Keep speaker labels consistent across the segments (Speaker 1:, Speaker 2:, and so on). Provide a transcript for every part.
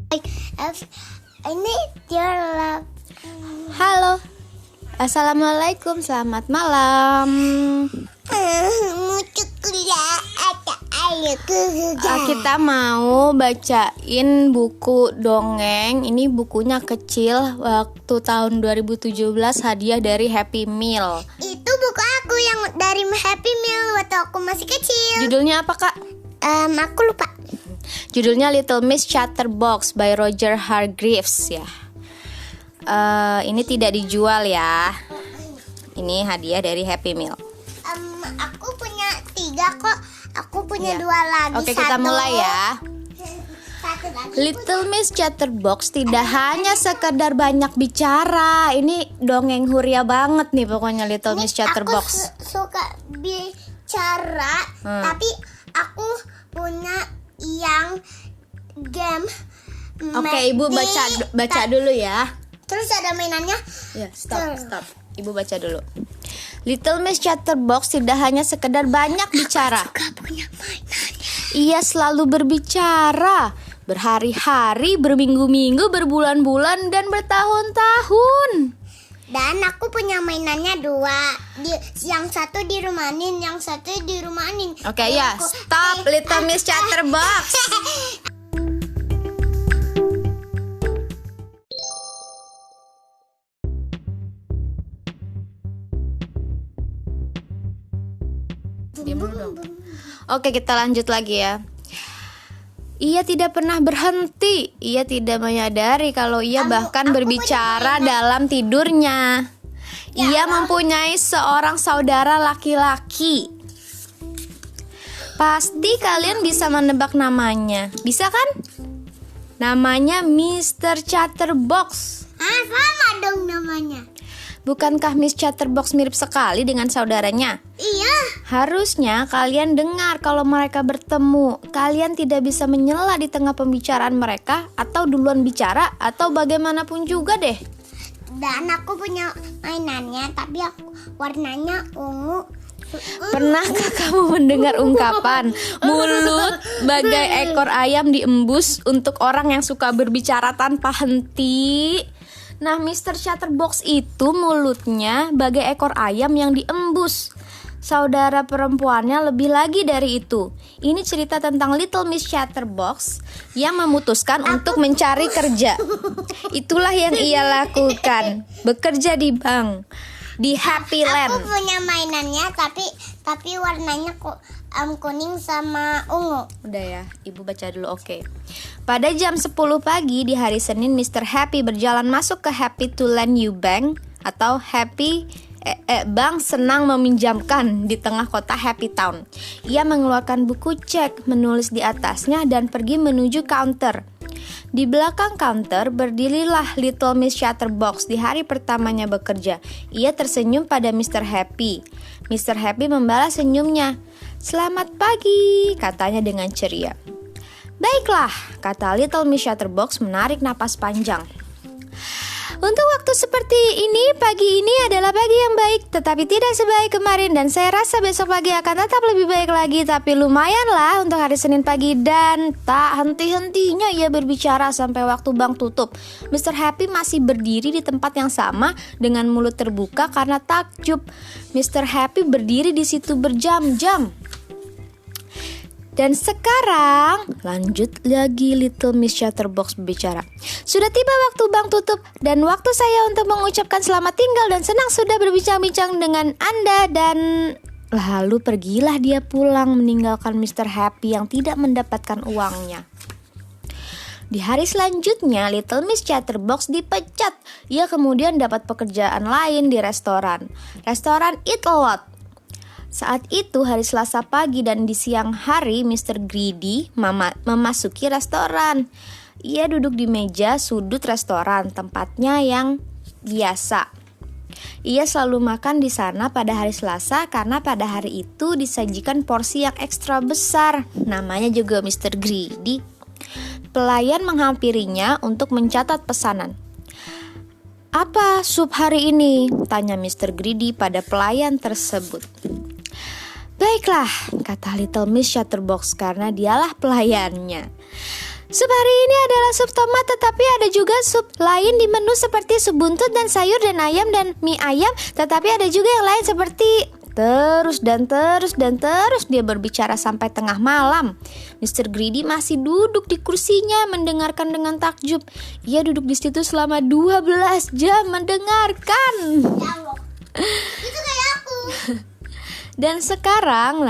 Speaker 1: Ini dia love.
Speaker 2: Halo, assalamualaikum, selamat malam. Kita mau bacain buku dongeng. Ini bukunya kecil, waktu tahun 2017, hadiah dari Happy Meal.
Speaker 1: Itu buku aku yang dari Happy Meal waktu aku masih kecil.
Speaker 2: Judulnya apa, Kak?
Speaker 1: Aku lupa.
Speaker 2: Judulnya Little Miss Chatterbox by Roger Hargreaves ya. Ini tidak dijual ya. Ini hadiah dari Happy Meal.
Speaker 1: Aku punya 3 kok. Aku punya 2 lagi.
Speaker 2: Oke, kita mulai ya.
Speaker 1: Satu lagi.
Speaker 2: Little Miss Chatterbox tidak hanya sekedar banyak bicara. Ini dongeng huria banget nih pokoknya Little Miss Chatterbox.
Speaker 1: Aku suka bicara, tapi aku punya yang game.
Speaker 2: Oke, Ibu baca dulu ya.
Speaker 1: Terus ada mainannya.
Speaker 2: Ya, stop. Ibu baca dulu. Little Miss Chatterbox tidak hanya sekedar banyak bicara. Ia selalu berbicara, berhari-hari, berminggu-minggu, berbulan-bulan, dan bertahun-tahun.
Speaker 1: Dan aku punya mainannya 2. Yang satu di rumahin, yang satu di rumahin.
Speaker 2: Oke, ya, stop Little Miss Chatterbox. Oke, kita lanjut lagi ya. Ia tidak pernah berhenti. Ia tidak menyadari kalau ia bahkan berbicara dalam tidurnya. Ia mempunyai seorang saudara laki-laki. Pasti kalian bisa menebak namanya. Bisa kan? Namanya Mr. Chatterbox.
Speaker 1: Sama dong namanya.
Speaker 2: Bukankah Miss Chatterbox mirip sekali dengan saudaranya?
Speaker 1: Iya.
Speaker 2: Harusnya kalian dengar kalau mereka bertemu. Kalian tidak bisa menyela di tengah pembicaraan mereka, atau duluan bicara, atau bagaimanapun juga deh.
Speaker 1: Dan aku punya mainannya, tapi warnanya ungu.
Speaker 2: Pernahkah kamu mendengar ungkapan mulut bagai ekor ayam diembus untuk orang yang suka berbicara tanpa henti? Nah, Mr. Chatterbox itu mulutnya bagai ekor ayam yang diembus. Saudara perempuannya lebih lagi dari itu. Ini cerita tentang Little Miss Chatterbox yang memutuskan untuk mencari kerja. Itulah yang ia lakukan, bekerja di bank, di Happy Land.
Speaker 1: Aku punya mainannya, tapi warnanya kuning sama ungu.
Speaker 2: Udah ya, Ibu baca dulu. Oke. Pada jam 10 pagi di hari Senin, Mr. Happy berjalan masuk ke Happy to Lend You Bank atau Happy Bank senang meminjamkan di tengah kota Happy Town. Ia mengeluarkan buku cek, menulis di atasnya, dan pergi menuju counter. Di belakang counter berdirilah Little Miss Chatterbox di hari pertamanya bekerja. Ia tersenyum pada Mr. Happy. Mr. Happy membalas senyumnya. "Selamat pagi," katanya dengan ceria. "Baiklah," kata Little Miss Chatterbox menarik napas panjang. "Untuk waktu seperti ini, pagi ini adalah pagi yang baik, tetapi tidak sebaik kemarin, dan saya rasa besok pagi akan tetap lebih baik lagi, tapi lumayanlah untuk hari Senin pagi." Dan tak henti-hentinya ia berbicara sampai waktu bank tutup. Mr. Happy masih berdiri di tempat yang sama dengan mulut terbuka karena takjub. Mr. Happy berdiri di situ berjam-jam. Dan sekarang, lanjut lagi Little Miss Chatterbox berbicara. "Sudah tiba waktu bank tutup dan waktu saya untuk mengucapkan selamat tinggal dan senang sudah berbincang-bincang dengan Anda." Dan lalu pergilah dia pulang meninggalkan Mr. Happy yang tidak mendapatkan uangnya. Di hari selanjutnya, Little Miss Chatterbox dipecat. Ia kemudian dapat pekerjaan lain di restoran Eat A Lot. Saat itu hari Selasa pagi dan di siang hari Mr. Greedy memasuki restoran. Ia duduk di meja sudut restoran, tempatnya yang biasa. Ia selalu makan di sana pada hari Selasa karena pada hari itu disajikan porsi yang ekstra besar. Namanya juga Mr. Greedy. Pelayan menghampirinya untuk mencatat pesanan. "Apa sup hari ini?" tanya Mr. Greedy pada pelayan tersebut. "Baiklah," kata Little Miss Chatterbox karena dialah pelayannya. Sup hari ini adalah sup tomat, tetapi ada juga sup lain di menu seperti sup buntut dan sayur dan ayam dan mie ayam. Tetapi ada juga yang lain seperti... Terus dia berbicara sampai tengah malam. Mr. Greedy masih duduk di kursinya mendengarkan dengan takjub. Ia duduk di situ selama 12 jam mendengarkan.
Speaker 1: Itu kayak aku.
Speaker 2: Dan sekarang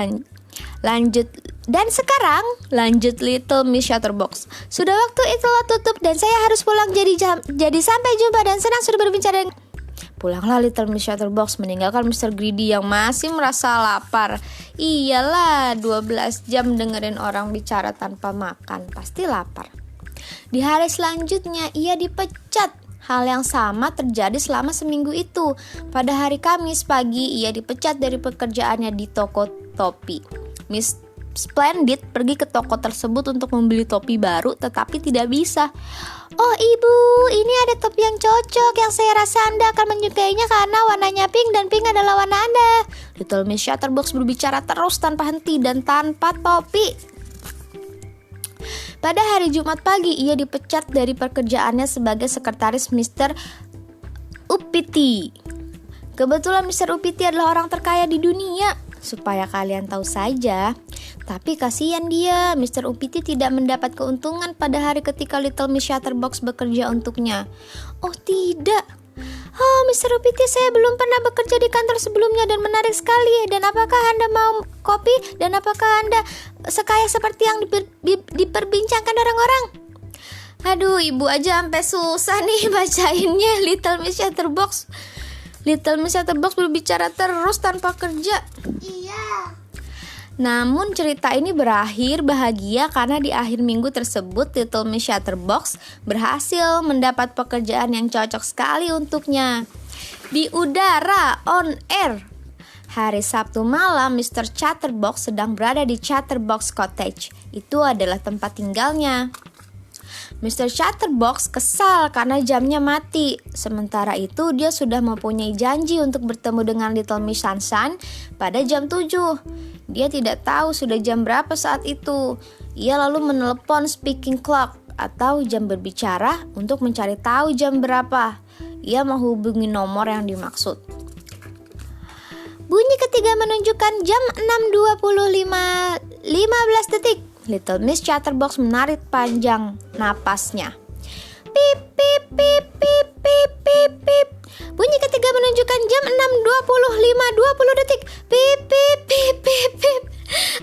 Speaker 2: lanjut Little Miss Chatterbox. Sudah waktu itulah tutup dan saya harus pulang, jadi sampai jumpa dan senang sudah berbicara dengan... Pulanglah Little Miss Chatterbox meninggalkan Mr. Greedy yang masih merasa lapar. Iyalah, 12 jam dengerin orang bicara tanpa makan, pasti lapar. Di hari selanjutnya ia dipecat. Hal yang sama terjadi selama seminggu itu. Pada hari Kamis pagi ia dipecat dari pekerjaannya di toko topi. Miss Splendid pergi ke toko tersebut untuk membeli topi baru, tetapi tidak bisa. Oh ibu, ini ada topi yang cocok yang saya rasa Anda akan menyukainya karena warnanya pink dan pink adalah warna Anda. Little Miss Chatterbox berbicara terus tanpa henti dan tanpa topi. Pada hari Jumat pagi ia dipecat dari pekerjaannya sebagai sekretaris Mr. Uppity. Kebetulan Mr. Uppity adalah orang terkaya di dunia. Supaya kalian tahu saja. Tapi kasihan dia, Mr. Uppity tidak mendapat keuntungan pada hari ketika Little Miss Chatterbox bekerja untuknya. Oh tidak. Oh Mr. Uppity, saya belum pernah bekerja di kantor sebelumnya dan menarik sekali. Dan apakah Anda mau kopi? Dan apakah Anda sekaya seperti yang diperbincangkan orang-orang? Aduh, ibu aja sampai susah nih bacainnya Little Miss Chatterbox. Little Miss Chatterbox berbicara terus tanpa kerja.
Speaker 1: Iya.
Speaker 2: Namun cerita ini berakhir bahagia karena di akhir minggu tersebut Little Miss Chatterbox berhasil mendapat pekerjaan yang cocok sekali untuknya. Di udara, on air. Hari Sabtu malam, Mr. Chatterbox sedang berada di Chatterbox Cottage. Itu adalah tempat tinggalnya. Mr. Chatterbox kesal karena jamnya mati. Sementara itu dia sudah mempunyai janji untuk bertemu dengan Little Miss Sunshine pada jam 7. Dia tidak tahu sudah jam berapa saat itu. Ia lalu menelepon speaking clock atau jam berbicara untuk mencari tahu jam berapa. Ia menghubungi nomor yang dimaksud. Bunyi ketiga menunjukkan jam 6.25.15 detik. Little Miss Chatterbox menarik panjang napasnya. Pip pip pip pip pip pip pip. Bunyi ketiga menunjukkan jam 6.25.20 detik. Pip pip pip pip pip.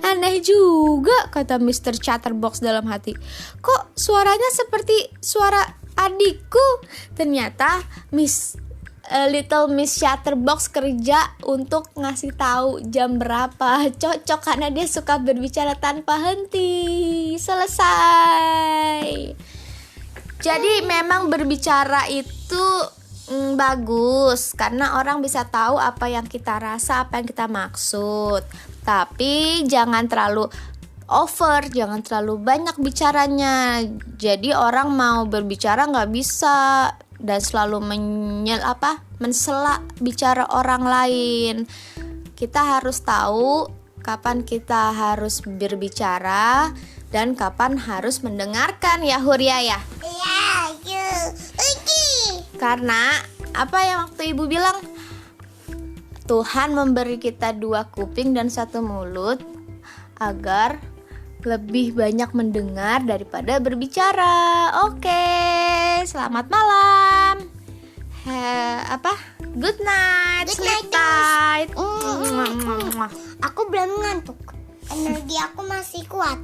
Speaker 2: Aneh juga, kata Mr. Chatterbox dalam hati. Kok suaranya seperti suara adikku? Ternyata Little Miss Chatterbox kerja untuk ngasih tahu jam berapa. Cocok karena dia suka berbicara tanpa henti. Selesai. Jadi memang berbicara itu bagus karena orang bisa tahu apa yang kita rasa, apa yang kita maksud. Tapi jangan terlalu over, jangan terlalu banyak bicaranya. Jadi orang mau berbicara nggak bisa dan selalu mensela bicara orang lain. Kita harus tahu kapan kita harus berbicara dan kapan harus mendengarkan, ya Huria ya.
Speaker 1: Iya.
Speaker 2: Karena apa yang waktu ibu bilang, Tuhan memberi kita 2 kuping dan 1 mulut agar lebih banyak mendengar daripada berbicara. Oke, selamat malam. Good night. Sleep tight.
Speaker 1: Aku belum ngantuk. Energi aku masih kuat.